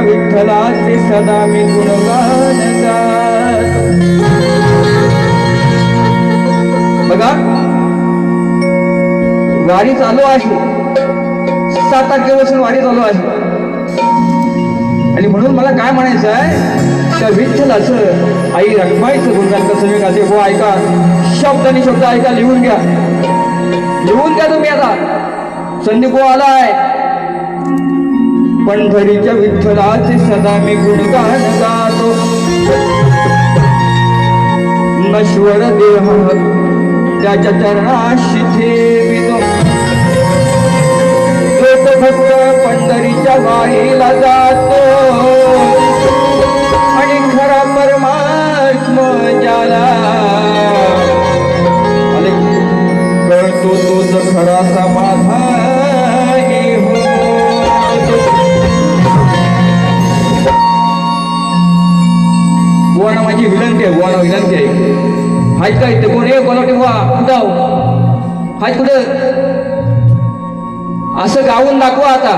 विठ्ठलाचे सदा मी गुणगान गातो. बघा वारी चालू आहे, 7 तारखेपासून वारी चालू आहे. आणि म्हणून मला काय म्हणायचं आहे, त्या विठ्ठलाचं आई रखमाईचं गुणगान कसं मी गाते हो ऐका. शब्दानी शब्द ऐका, लिहून घ्या, लिहून घ्या तुम्ही. आता संदीप आलाय. पंढरीच्या विठ्ठलाचे सदा मी गुणगान गातो. नश्वर देह त्याच्या चरणाशी ठेवितो. जो तो भक्त पंढरीच्या वारीला जातो आणि खरा परमात्मा ज्याला कळतो तोच खरा समाधानी होतो. बुवाना माझी विनंती आहे, बुवाना विनंती आहे. हाय का इथे कोण आहे? बोला ठेवा कुठं हाय कुठं? असं गाऊन दाखवा. आता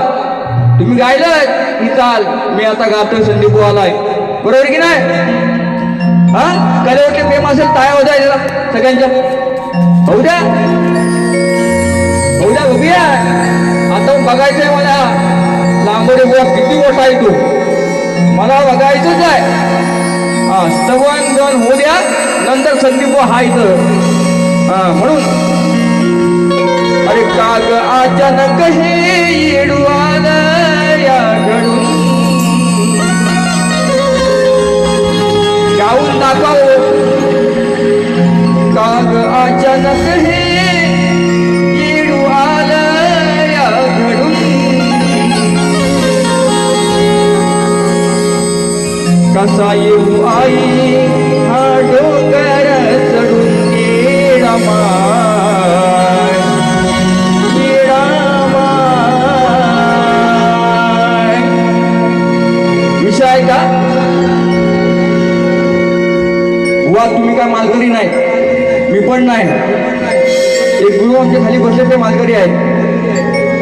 तुम्ही गायलं की चाल, मी आता गातोय संदीप आलाय, बरोबर की नाही? हा कलेवरती प्रेम असेल टाळ्या होत्या जरा सगळ्यांच्या. होऊ द्या, होऊ द्या, बघूया. आता बघायचंय मला लांबोडे बुवा किती मोठा आहे तो, मला बघायचंच आहे. हा स्तवन गण होऊ द्या, नंतर संदीप बुवा हा इथं. हा म्हणून अरे काग अचानक हे येडू आलं या घडून. गाऊन दाखव. काग अचानक हे येडू आलं या घडून. कसा येऊ आई हा डोंगर चढून येडा माय, येडा माय. विषय आहे का? वा तुम्ही काय मालकरी नाही, मी पण नाही. एक गुरु आमच्या खाली बसले ते मालकरी आहेत.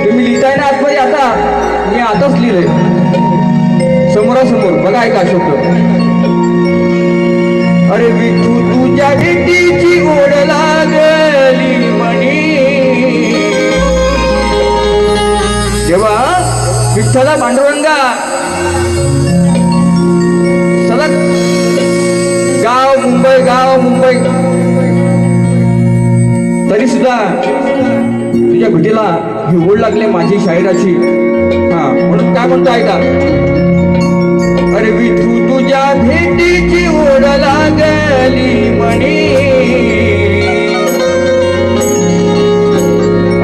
तुम्ही लिहिताय ना आतमध्ये, आता मी आताच लिहिलंय समोरासमोर. बघा ऐका शब्द. अरे विठू तुझ्या भेटीची ओढ लागली म्हणी. जेव्हा विठ्ठला पांडुरंगा सलग गाव मुंबई, गाव मुंबई, तरी सुद्धा तुझ्या भेटीला ही ओढ लागली माझी शाहिराची. हा म्हणून काय म्हणतो ऐका. अरे विठू तुझ्या भेटीची ओढ लागली म्हणी.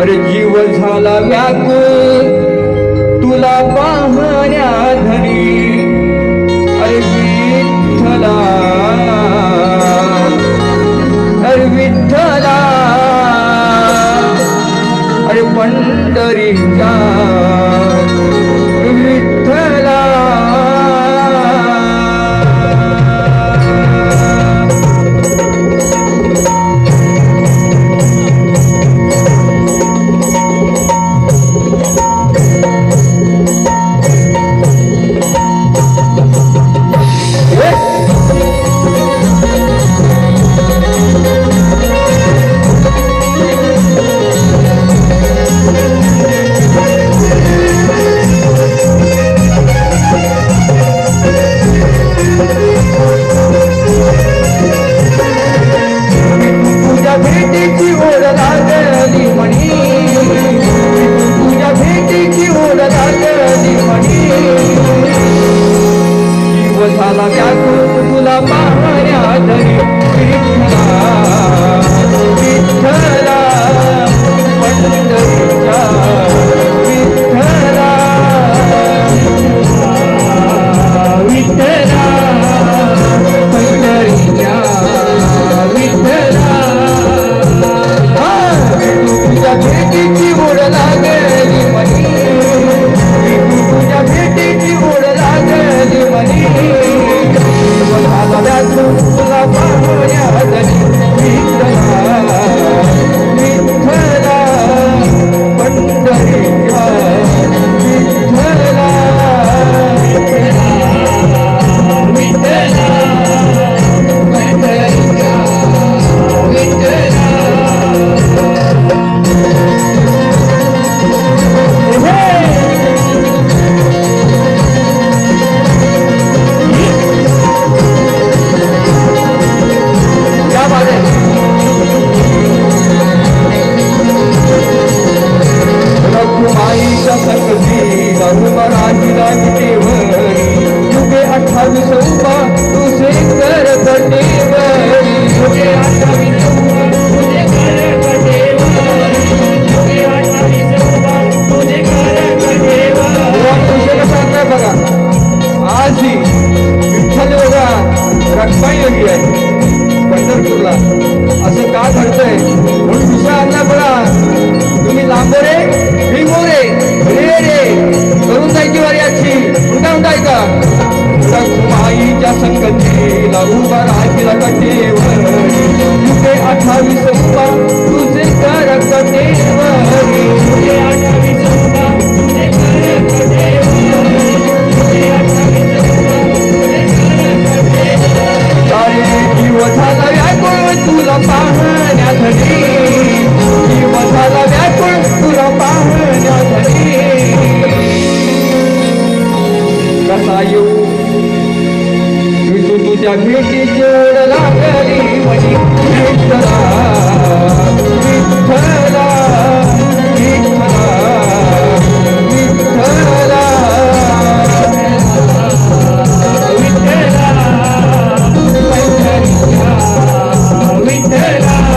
अरे जीव झाला व्याकुळ तुला पाहण्या धरी. अरे विठ्ठला, अरे विठ्ठला, अरे पंढरीचा विठ्ठला. तुला पाहण्या धरी विठ्ठला, विठ्ठला, पंढरीचा विठ्ठला, विठ्ठला, पंढरीचा विठ्ठला. तुझ्या भेटीची ओढ लागली मनी, तुझ्या भेटीची ओढ लागली मनी. तुला पाहण्या धरी विठ्ठला, विठ्ठला, पंढरीचा विठ्ठला, विठ्ठला. गेली आहे पंढरपूरला. असं का घडतंय म्हणून विषय आणला बघा. तुम्ही लांबोरे भीमोरे रे रे करून जायची वारी उलटा उलटायचा. माईच्या संगतीला उभा राहिला कटेवरी तुझे 28 उभा तुझे कर कटेवरी तुझे 28 उभा तुझे कर कटेवरी तुझे 28 उभा तुझे कर कटेवरी. सारे जीव झाला व्याकुळ तुला पाहण्यासाठी जीव झाला व्याकुळ तुला पाहण्यासाठी. कसा येऊ तुझ्या भेटीची ओढ लागली म्हणी विठ्ठला विठ्ठला विठ्ठला विठ्ठला विठ्ठला विठ्ठला.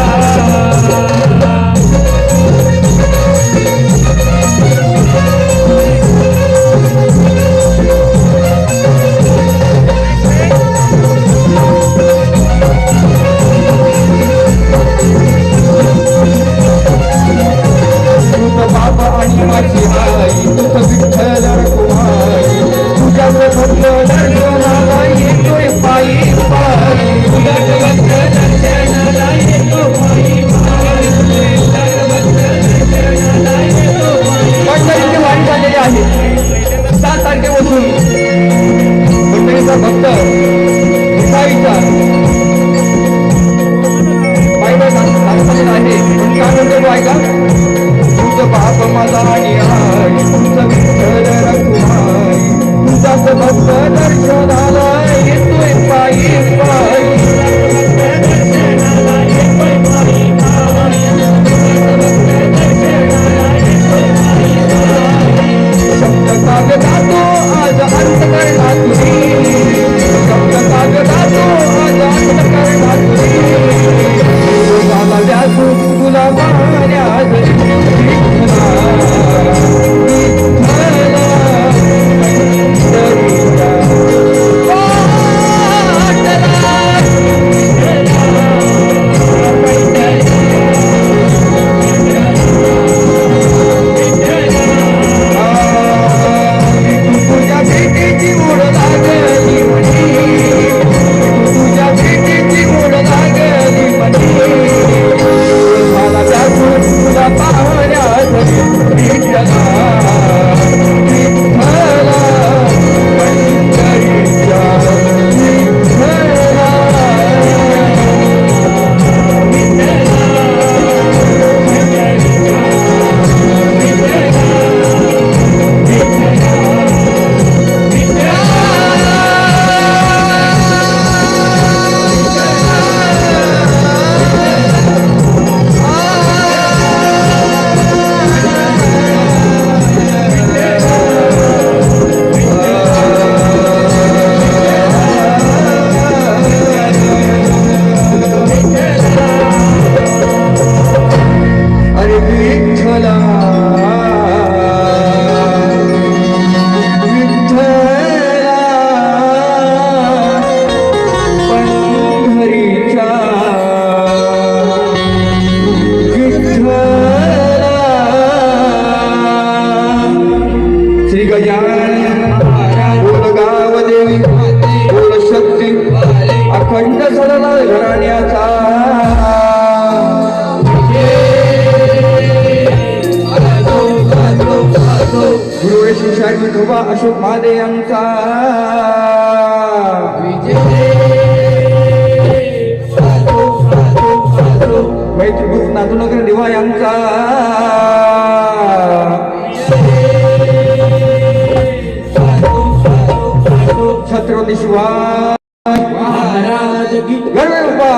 भक्त विसाईचा पाहिलं सांगताना आहे काय म्हणतो ऐका. तुझं बाप माझा आणि आई तुझं विठ्ठल रखुमाई तुझाच भक्त दर्शनाला येतोय पायी पायी. शब्द काव्य गातो आज अंत करणार तुझी शब्द काव्य गातो आज अंत करणार तुझी. तुला व्यासू तुला मान्या विठ्ठला विठ्ठला पंढरीच्या अखंड झाला घराण्याचा गुरु शिक्षण विठोबा अशोक महादे यांचा मैत्रीभूत नाथनगर दिवा यांचा छत्रपती शिवाजी महाराज की गरबा.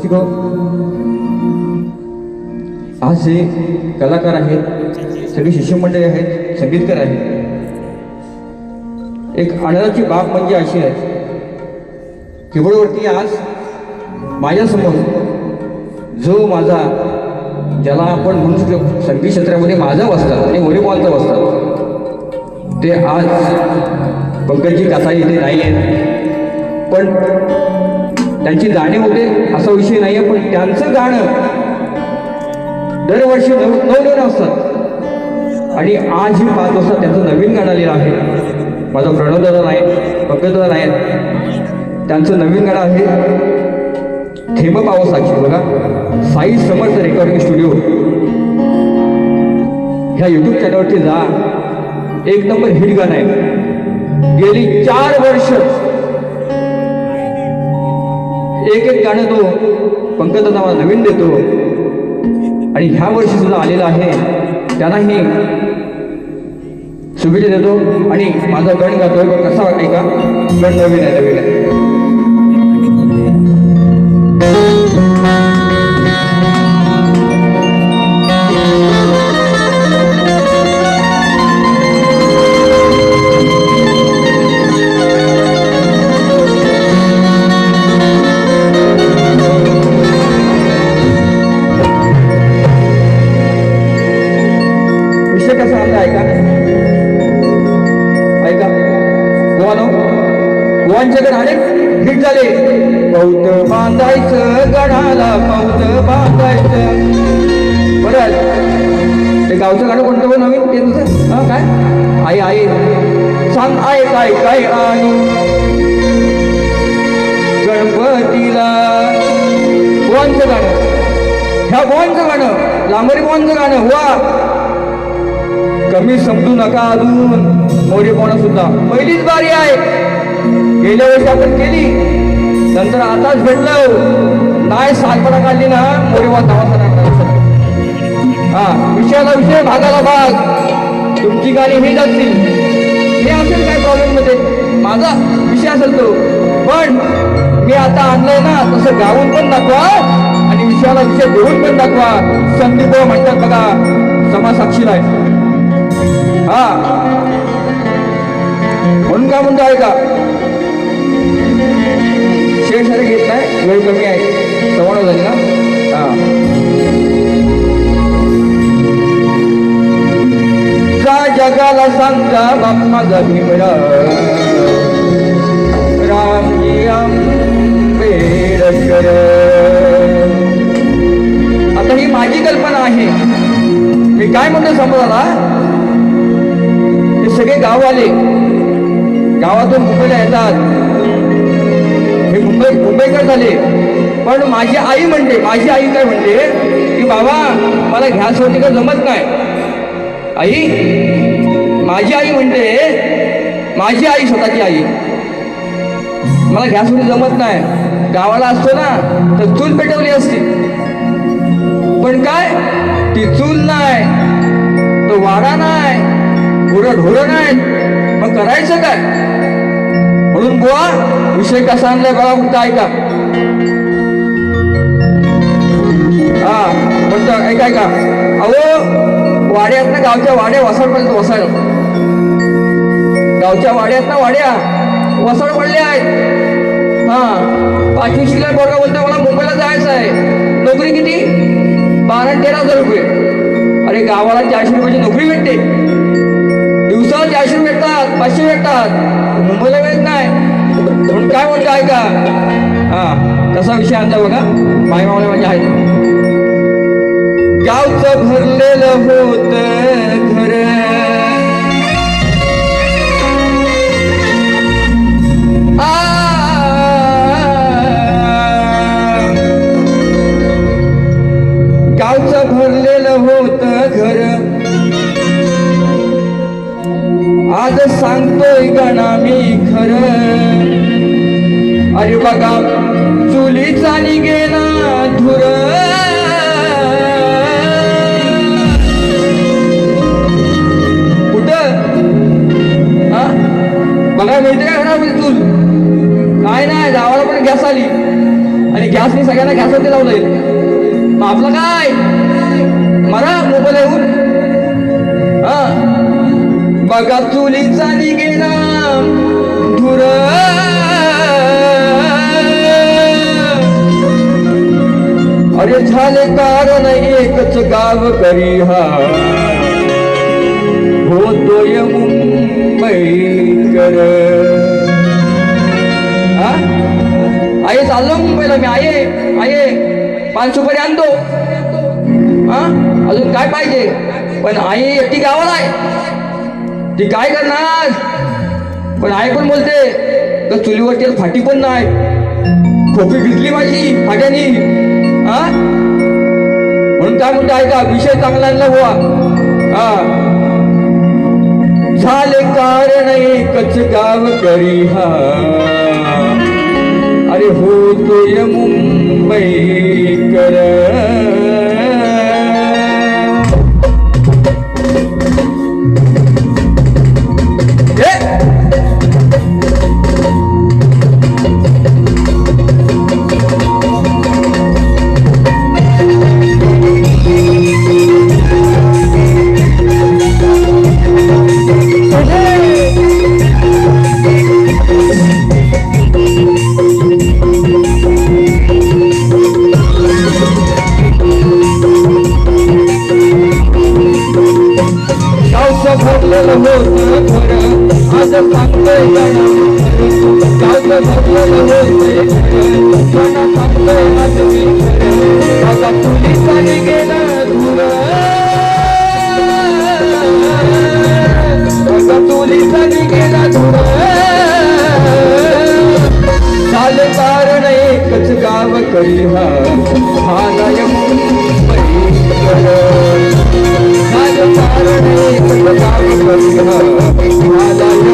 उपस्थित हो. आज हे कलाकार आहेत, सगळी शिष्यमंडळी आहेत, संगीतकार आहेत. एक आनंदाची बाब म्हणजे अशी आहे, कीबोर्डवरती आज माझ्यासमोर जो माझा, ज्याला आपण म्हणू शकतो संगीत क्षेत्रामध्ये माझा वस्ताद आणि व्हॉलीबॉलचा वस्ताद, ते आज पंकजी कासाई इथे नाही आहेत. पण त्यांची गाणी होते असा विषय नाही आहे, पण त्यांचं गाणं दरवर्षी नवनवीन असतात. आणि आज ही 5 वाजता त्यांचं नवीन गाणं आलेलं आहे. माझा प्रणवदादा नाही, पंकजदादा नाहीत, त्यांचं नवीन गाणं आहे थेंब पावसाची. बघा, साई समर्थ रेकॉर्डिंग स्टुडिओ ह्या युट्यूब चॅनलवरती जा, एक नंबर हिट गाणं आहे. गेली 4 वर्ष एक गाणं तो पंकजदादा मला नवीन देतो. आणि ह्या वर्षी सुद्धा आलेला आहे, त्यांनाही शुभेच्छा देतो. आणि माझा गण गातोय, कसा वाटते का? गण नवीन आहे. गोवांच्याकडे अनेक हिट झाले. पौत बांधायचं गडाला, पौत बांधायचं. बरं, ते गावचं गाणं कोणतं पण नवीन ते तुझं? हा, काय आई आई सांग, आई काय काय आणि गणपतीला. गोवांचं गाणं, ह्या गोवांचं गाणं, लांबरी गोवांचं गाणं. वा, कमी समजू नका अजून, मोरेपणा सुद्धा पहिलीच बारी आहे. गेल्या वर्षी आपण केली, नंतर आताच भेटलं नाही. सातपणा काढली ना, मोरेवा दवाखाना. हा, विषयाला विषय, भागाला भाग. तुमची गाणी ही जातील, हे असेल काय प्रॉब्लेम मध्ये, माझा विषय असेल तो. पण मी आता आणलंय ना, तसं गाऊन पण दाखवा आणि विषयाला विषय देऊन पण दाखवा. संदीप म्हणतात बघा, समाज साक्षीला आहे. हा, म्हणून काय म्हणतो आहे का, शेष घेत नाही, वेळ कमी आहे, सवड झाली ना. हा, जा जगाला सांगा बाप माझा भीमरा, रामजी आंबेडकर. आता ही माझी कल्पना आहे. मी काय म्हणतो समोराला, हे सगळे गाववाले गावातून मुंबईला येतात, हे मुंबईकर झाले. पण माझी आई म्हणते, माझी आई काय म्हणते की बाबा मला घ्यासाठी का जमत नाही. आई, माझी आई म्हणते, माझी आई स्वतःची आई, मला घ्यासाठी जमत नाही. गावाला असतो ना तर चूल पेटवली असती, पण काय ती चूल नाही, तो वाडा नाही, गुरं ढोरं नाहीत, मग करायचं काय? म्हणून बुवा विषय कसा आणलाय बघा, फक्त ऐका. हा, म्हणतो ऐका ऐका. अहो, वाड्यात ना, गावच्या वाड्या वसाडपर्यंत वसाड, गावच्या वाड्यात ना वाड्या वसाड पडल्या आहेत. हा, 5वी शिकला पोरगा बोलतो मला मुंबईला जायचं आहे, नोकरी किती? 12-13 रुपये. अरे गावाला 400 रुपयाची नोकरी भेटते, दिवसाला 400 भेटतात, 500 भेटतात, मुंबईला मिळत नाही. म्हणून काय म्हणतो ऐका. हा, तसा विषय आणता बघा, माय मावळे म्हणजे आहेत. गावचं भरलेलं होत घर, गावचं भरलेलं होत घर, आज सांगतोय गणा मी खरं. अरे बघा चुलीचा निघेना धुर, कुठं हा बघा मिळते का घरामध्ये चूल? काय नाही, गावाला पण गॅस आली. आणि गॅसने सगळ्यांना गॅसवरती लावलंय. मग आपलं काय मरा मोबाईल येऊन हा बघा चुलीचा निघेना धुर अरे झाले कारण एकच गाव करी हा होतोय मुंबईकर. आये चाललो मुंबईला मी. आये पान सुपारी आणतो. अजून काय पाहिजे. पण आई एकटी गावाला आहे. ती काय करणार. पण आई पण बोलते तर चुलीवरती फाटी पण नाही. खोपी भिजली माझी फाट्यानी. म्हणून काय म्हणतो ऐका विषय चांगला आणला बुवा. झाले कारण एकच गाव करी हा अरे होतोय मुंबईकर. झाले कारण एकच गाव करी हा झालाय मुंबईकर. झाले कारण एकच गाव करी हा झालाय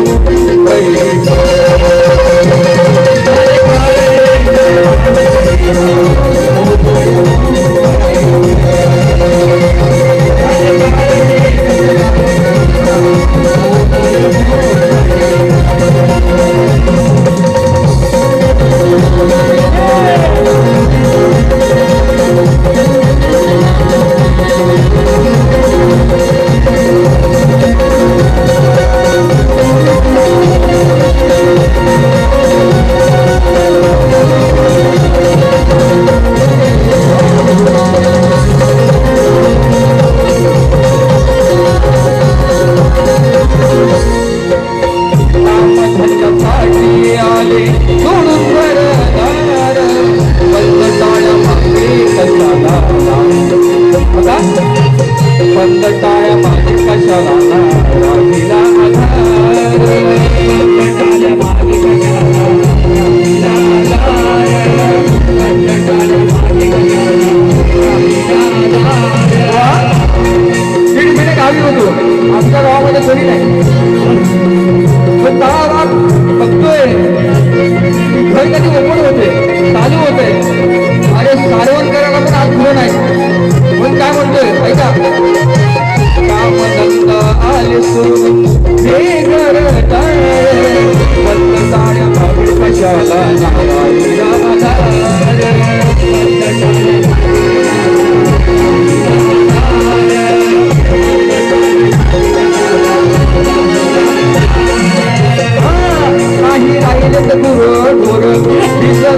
आमच्या गावामध्ये कोणी नाही. बघतोय घर कधी ओपन होते चालू होते. अरे सारवण करायला पण आज पुढे नाही. पण काय म्हणतोय ऐका काम दंत आले सोडून हे घर साड्या कशाला नाही राहिले तर गुरु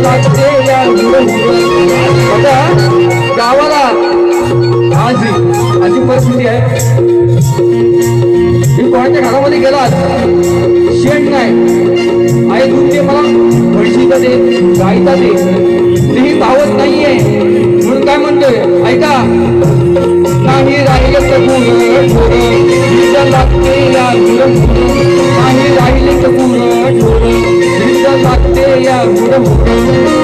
लागते या गावाला आजी परिस्थिती आहे. मी कोणाच्या घरामध्ये गेलात शेण नाही. आई दूध दे मला म्हशीचं दे गाईचा दे तेही धावत नाहीये. म्हणून काय म्हणतोय ऐका नाही राहिले तर गुरु लागते या नाही राहिले तर गुरु लागते या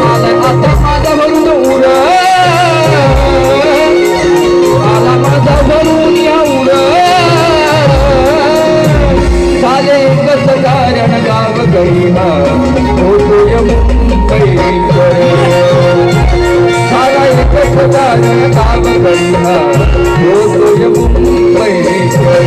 आला आता माझा भरून उर आला माझा भरून या उर झाले एकच कारण गाव गरीबा होतोय मुंबईकर. झाला एकच कारण गाव गरीबा होतोय मुंबईकर.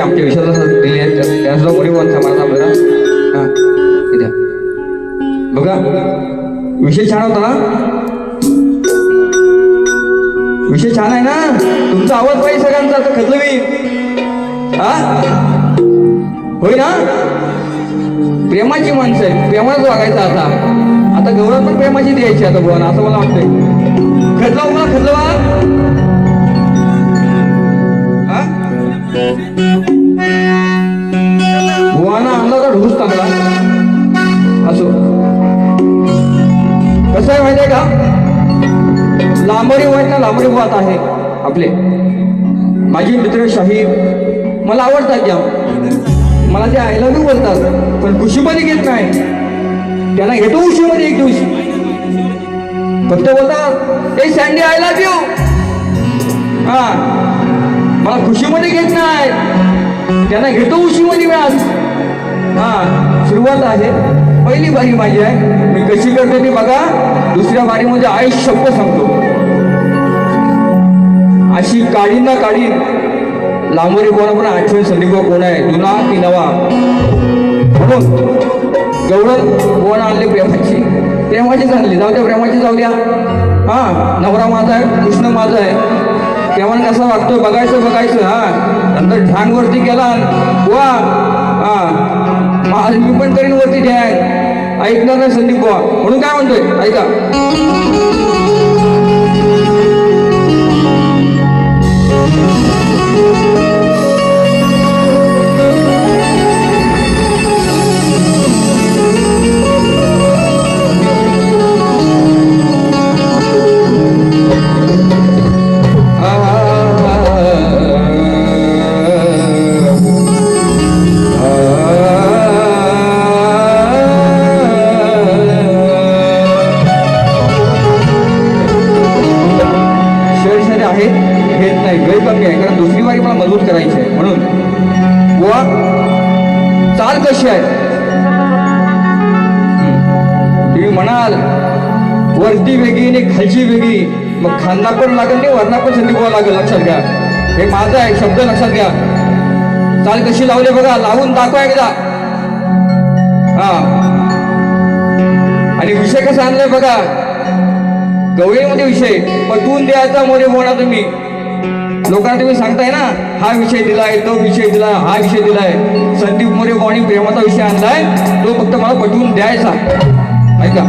आमच्या विषयाला दिले आहेत त्यासुद्धा मोरे बुवांचा माझा आपल्याला हां इथे बघा विषय छान होता ना विषय छान आहे ना तुमचा आवाज पाहिजे सगळ्यांचा आता खतलं मी हा होय ना प्रेमाची माणसं आहे प्रेमाच वागायचं आता गौरव पण प्रेमाची द्यायची आता बुवाना असं मला वाटतंय खतला मला खतलं बुवाना आणला तर ढोस चांगला असो कसं आहे माहिती आहे का लांबरी वाईट ना लांबरी वाट आहे आपले माझी मित्र शाहीर मला आवडतात त्या मला ते आय लव्ह यू बोलतात पण खुशीमध्ये घेत नाही त्यांना घेतो उशीमध्ये एक दिवशी फक्त बोलतात ए सँडी आय लव्ह यू हा मला खुशीमध्ये घेत नाही त्यांना घेतो उशीमध्ये मी आज हा सुरुवात आहे पहिली बारी माझी आहे मी कशी करते ती बघा दुसऱ्या बारीमध्ये आई शब्द सांगतो अशी काढी ना काढी लांबोरी कोणा पण आठवण संदीप कोण आहे जुना की नवा म्हणून गौरव कोण आणले प्रेमाची झाली जाऊ द्या प्रेमाची जाऊ द्या हा नवरा माझा आहे कृष्ण माझा आहे तेव्हा कसं वागतोय बघायचं हा नंतर ढांग वरती गेला वा हा मी पण करीन वरती ढॅंग ऐकणार नाही संदीप बुवा म्हणून काय म्हणतोय ऐका करायची आहे म्हणून बुवा चाल कशी आहे तुम्ही म्हणाल वरती वेगळी आणि खालची वेगळी मग खांदा पण लागेल नाही वरना पण संधी बुवा लागेल लक्षात घ्या हे माझं आहे शब्द लक्षात घ्या चाल कशी लावली बघा लावून दाखवा एकदा हा आणि विषय कसा आणलाय बघा गवळीमध्ये विषय पटवून द्यायचा मोरे बोला तुम्ही लोकांना तुम्ही सांगताय ना हा विषय दिलाय तो विषय दिलाय हा विषय दिलाय संदीप मोरे बुवांनी प्रेमाचा विषय आणलाय तो फक्त मला पटवून द्यायचा ऐका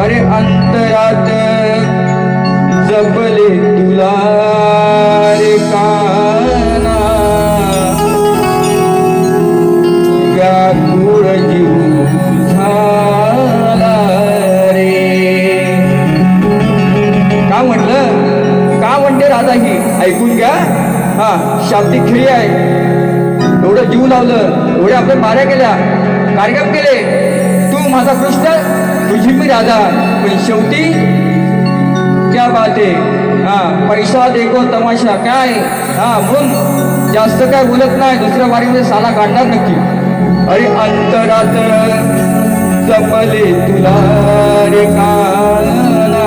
अरे अंतरात जपले तुला रे काना व्याकुळ जीव झाला का म्हणते राधा ही ऐकून घ्या हा शाब्दिक खेळी आहे एवढं जीव लावलं एवढे आपल्या पाऱ्या केल्या कार्यक्रम केले तू माझा कृष्ण तुझी मी राधा पण शेवटी क्या बात आहे हा पैसा देखो तमाशा काय हा म्हणून जास्त काय बोलत नाही दुसऱ्या बारीमध्ये साला काढणार नक्की अरे अंतरात जपले तुला रे काना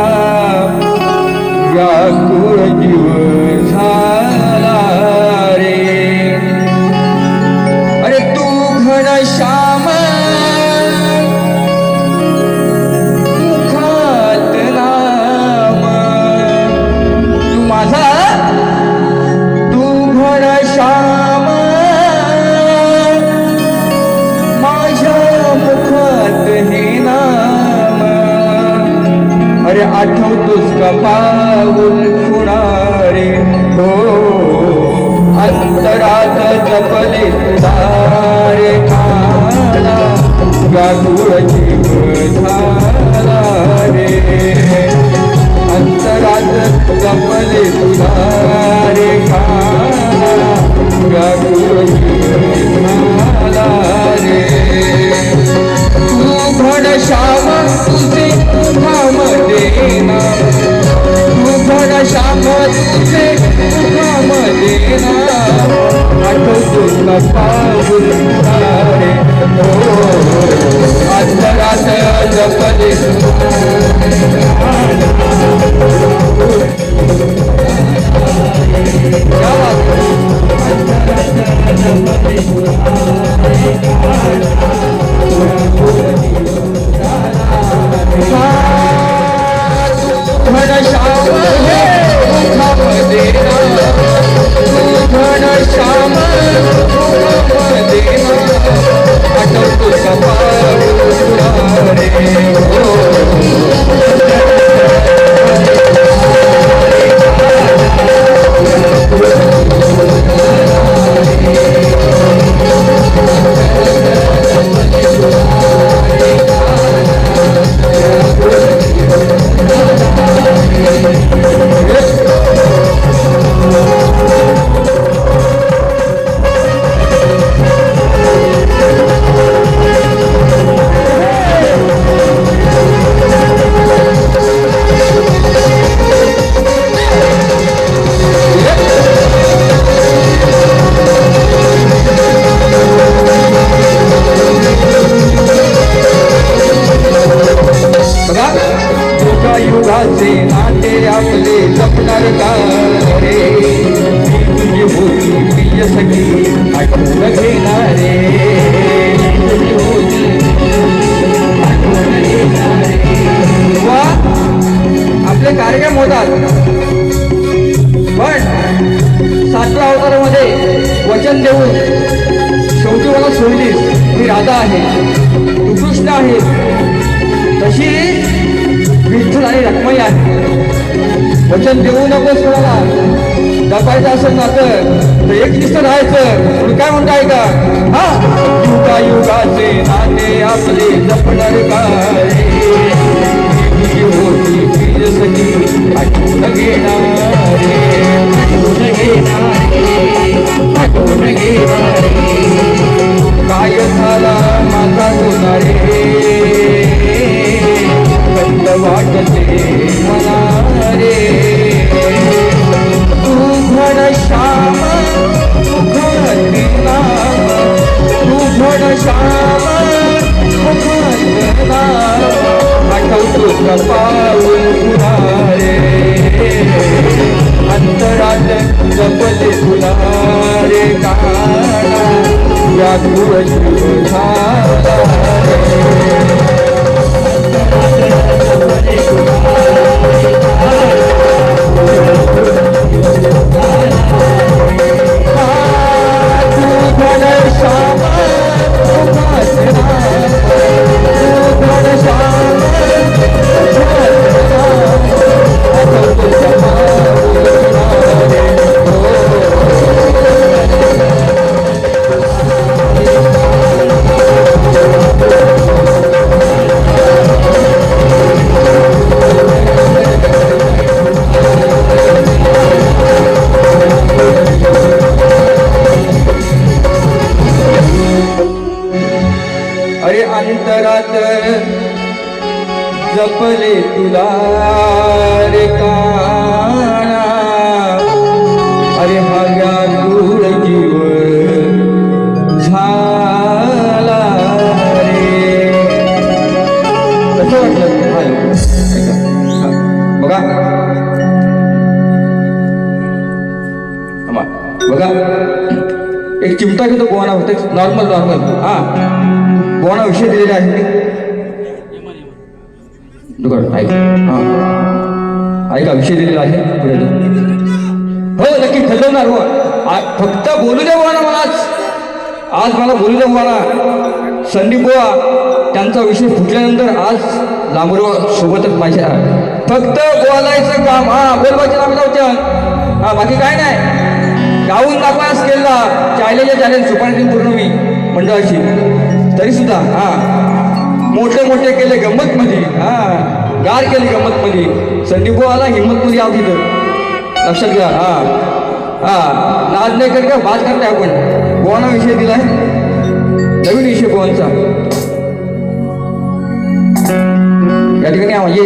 व्याकुळ जीव झाला रे अरे तू घनश्याम मुखात नाम तू माझा तू घनश्याम माझ्या मुखात हे नाम अरे आठवतोस का पाऊल खुणारे हो अंतरात जपले तुझारे काना व्याकुळ जीव झाला रे अंतरात जपले तुझारे काना व्याकुळ जीव झाला रे तू घनश्याम तुझे मुखामध्ये नाम तू घनश्याम तुझे मुखामध्ये नाम आठवतोस का पाऊल खुणारे हो अंतरात जपले तुझारे युगाचे नाते आपले जपणार का रे तुझी होती प्रिय सखी आठवण घेणारे तुझी होती आठवण घेणारे वा आपले कार्यक्रम होतात पण 7व्या अवतारामध्ये वचन देऊन शेवटी मला सोडलीस मी राधा आहे तू कृष्ण आहे तशी विठ्ठल आणि रखमाई आहे वचन देऊ नकोस कोणाला जपायचं असेल ना तर एक निष्ठ राहायचं तुम्ही काय म्हणताय का हा युगा युगाचे नाते आपले जपणार का तुझी होती प्रिय सखी आठवण घेणारे आठवण घेणारे काय झाला माझा होणारे कंद वाटते मला रे तू घड श्याम तू घड नाम तू घड श्याम तू घड नाम आठवतो पाऊल रे अंतरात जपले तुला रे काना या तुळ जीव झाला अरे अंतरात जपले तुला रे काना अरे हा व्याकुळ जीव झाला रे कसं वाटलं बघा बघा एक चिमटा घेतो गोवाना होते नॉर्मल हा गोवाना विषय दिलेला आहे ऐका विषय दिलेला आहे पुढे हो नक्की ठरवणार हो फक्त बोलू द्या गोवाना मला आज मला बोलू द्या गोवाना संदीप बुवा त्यांचा विषय फुटल्यानंतर आज लांबुरवा सोबतच माझ्या फक्त बोलायचं काम बोलवायचं नाव लावचं बाकी काय नाही गाऊन दाखवायला केला चायलेच्या चॅलेंज सुपारी पूर्ण मी मंडळाची तरी सुद्धा मोठे मोठे केले गंमत मध्ये गार केली गंमत मध्ये संदीप आला हिंमत मध्ये आव तिथं लक्षात घ्या नाद नाही कर का बात करताय आपण गोवाना विषय दिलाय नवीन विषय गोवांचा या ठिकाणी माझे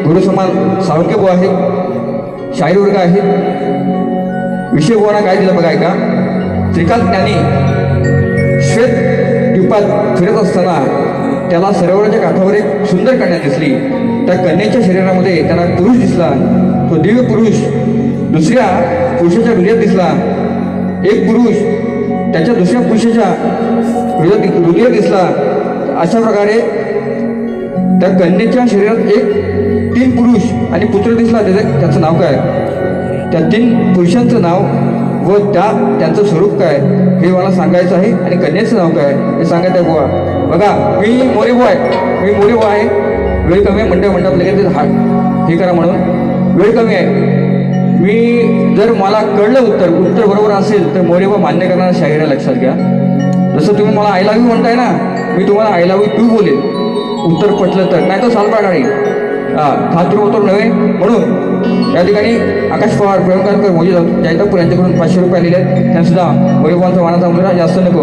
गुरु समान साळुंके बुवा आहे शाहीर वर्ग आहे विषय गोवाना काय दिला बघाय का त्रिकाल ज्ञानी श्वेत द्वीपात फिरत असताना त्याला सरोवराच्या काठावर एक सुंदर कन्या दिसली त्या कन्येच्या शरीरामध्ये त्याला पुरुष दिसला तो दिव्य पुरुष दुसऱ्या पुरुषाच्या हृदयात दिसला एक पुरुष त्याच्या दुसऱ्या पुरुषाच्या हृदयात दिसला अशा प्रकारे त्या कन्येच्या शरीरात एक 3 पुरुष आणि पुत्र दिसला त्याचं नाव काय त्या 3 पुरुषांचं नाव व त्यांचं स्वरूप काय हे मला सांगायचं आहे आणि कन्याचं नाव काय हे सांगायचं आहे बुवा बघा मी मोरेबो आहे वेळ कमी आहे मंडप लगेच हे करा म्हणून वेळ कमी आहे मी जर मला कळलं उत्तर बरोबर असेल तर मोरेबो मान्य करणारा शाहीर आहे लक्षात घ्या जसं तुम्ही मला आय लव्ह यू म्हणताय ना मी तुम्हाला आय लव्ह यू टू बोलेल उत्तर पटलं तर नाही तर सालबागाडी खात्री उत्तर नव्हे म्हणून या ठिकाणी आकाश पवार प्रयोगकर मोदी जयतापूर यांच्याकडून 500 रुपये आलेले आहेत त्यांना सुद्धा मोरेबोंचा मानाचा मुलगा जास्त नको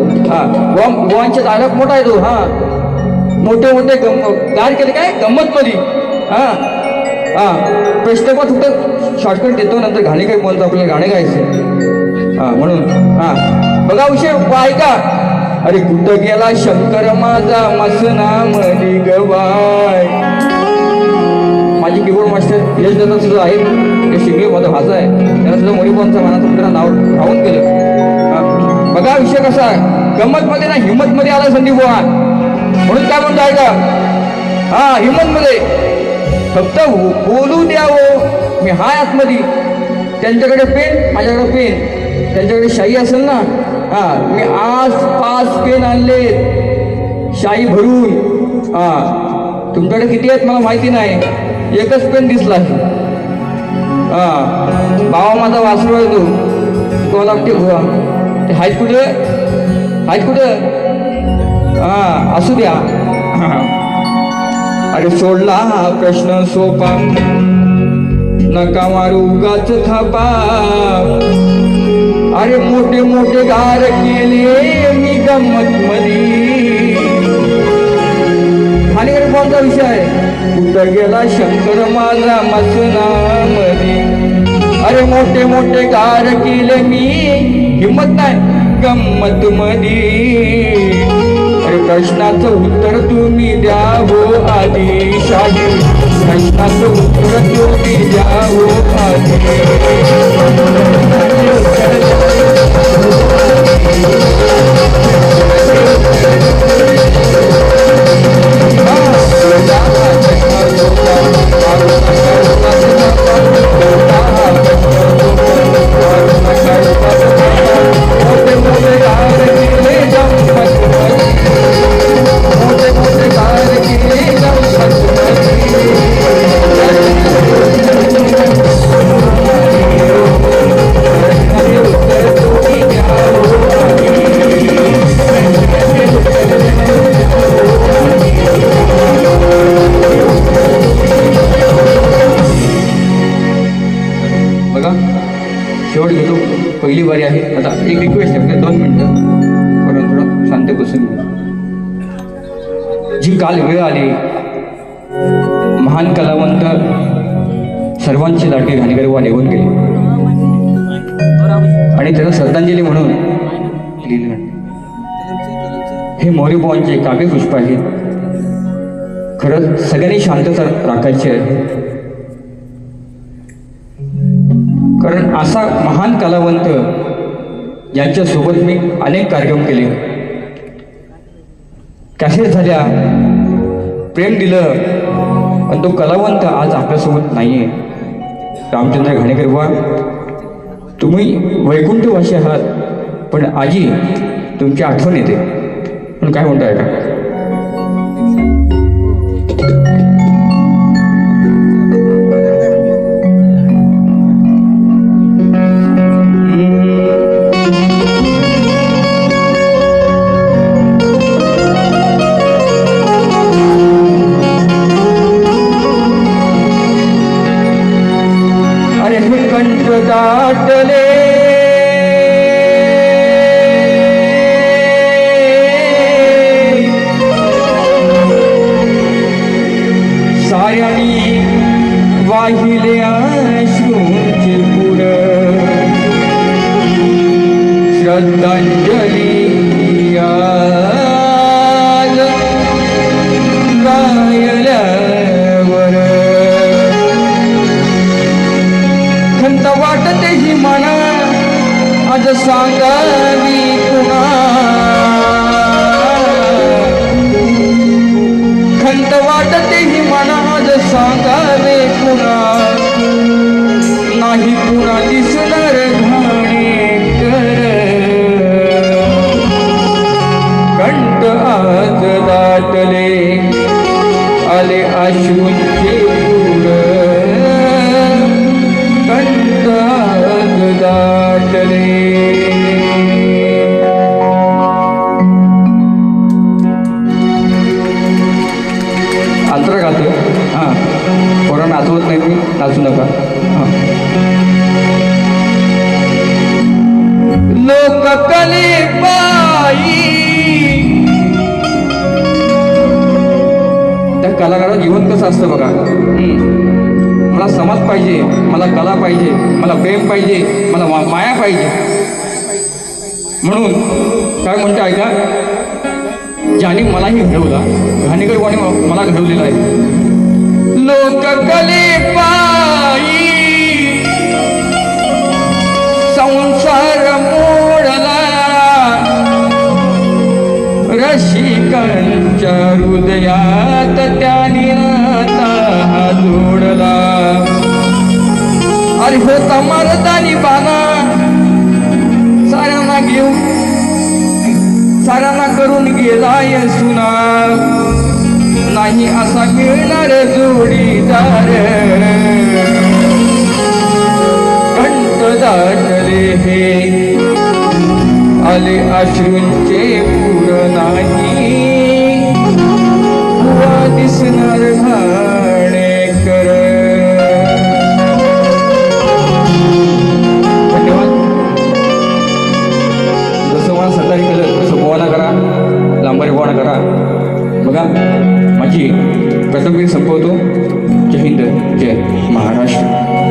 गोवांचे डायलॉग मोठा आहे तो मोठे मोठे गार केले काय गंमत मध्ये प्रश्नपद फक्त शॉर्टकट देतो नंतर गाणे काय बोलतो आपल्याला गाणे गायचे म्हणून बघा विषय ऐका अरे कुठं गेला शंकर माझा मसना मली गवाय माझे कीबोर्ड मास्टर यश दत्ता सुद्धा आहेत, ते शिंगळे माझा भाचा आहे, त्याला सुद्धा मोरीबांचा मनात मित्र नाव राहून गेलं. बघा विषय कसा, गंमत मध्ये ना हिंमत मध्ये आला संदीप बुवा. म्हणून काय म्हणतो ऐका, हा हिंमत मध्ये फक्त बोलू द्यावं, मी हाय आतमध्ये. त्यांच्याकडे पेन, माझ्याकडे पेन, त्यांच्याकडे शाई असेल ना, हा मी आज 5 पेन आणले शाई भरून. हा तुमच्याकडे किती आहेत मला माहिती नाही, एकच पेन दिसला. हा भावा माझा वासरू आहे तो लागते बुवा. ते आहेत कुठं, आहेत कुठं, हा असू द्या. अरे सोडला हा प्रश्न सोपा, नका मारू उगाच थापा. अरे मोठे मोठे गार केले मी गंमत मधी. खालीकडे कोणता विषय आहे, कुठं गेला शंकर माझा मसनामधी. अरे मोठे मोठे गार केले मी, हिंमत नाही गंमत मधी. अरे प्रश्नाचं उत्तर तुम्ही द्यावं आधी शाही, प्रश्नाचं उत्तर तुम्ही द्यावं आधी. शेवट घेतो, पहिली बारी आहे. आता एक रिक्वेस्ट आहे, 2 मिनिटं परत थोडं शांत बसून. जी काल वेळ आली, महान कलावंत सर्वांची लाडके घाणेकर बुवा निघून गेले आणि त्यांना श्रद्धांजली म्हणून लिहिलं. हे मोरे बुवांचे काव्य पुष्प आहेत. खरंच सगळ्यांनी शांतता राखायची आहे, कारण असा महान कलावंत यांच्यासोबत मी अनेक कार्यक्रम केले, कॅसेट झाल्या, प्रेम दिलं, पण तो कलावंत आज आपल्यासोबत नाही आहे. रामचंद्र घाणेकर बुवा, तुम्ही वैकुंठवासी आहात, पण आजी तुमची आठवण येते. पण काय म्हणताय का, दाटले साऱ्यानी वाहिले अश्रूंचे पूर. श्रद्धांजली गायल्यावर खंत वाटते ही मना आज सांगावी कुणा. खंत वाटते ही मना आज सांगावे कुणा. नाही पुन्हा दिसणार घाणेकर. कंठ आज दाटले आले अश्रूंचे पूर. कंठ आज दाटले. अंतर गातो. हां पोरं नाचवत नाही, मी नाचू नका. हां लोक कले बाई. त्या कलाकाराचं जीवन कसं असतं बघा. मला समाज पाहिजे, मला कला पाहिजे, मला प्रेम पाहिजे, मला माया पाहिजे. म्हणून काय म्हणते ऐका, ज्याने मलाही घडवला, घाणेकर कोणी मला घडवलेला आहे. लोककले पायी संसार मोडला रसिकांच्या हृदयात त्याने आता जोडला अरे होता मर्दानी बाना साऱ्यांना घेऊन साऱ्यांना करून गेलाय सुना नाही असा मिळणार जोडीदार कंठ दाटले हे आले अश्रूंचे पूर नाही हुआ दिसणार घाणेकर धन्यवाद जसं मला सतारी केलं तसं बोवाना करा लांबारी बोवाना करा बघा माझी प्रथम संपवतो जय हिंद जय महाराष्ट्र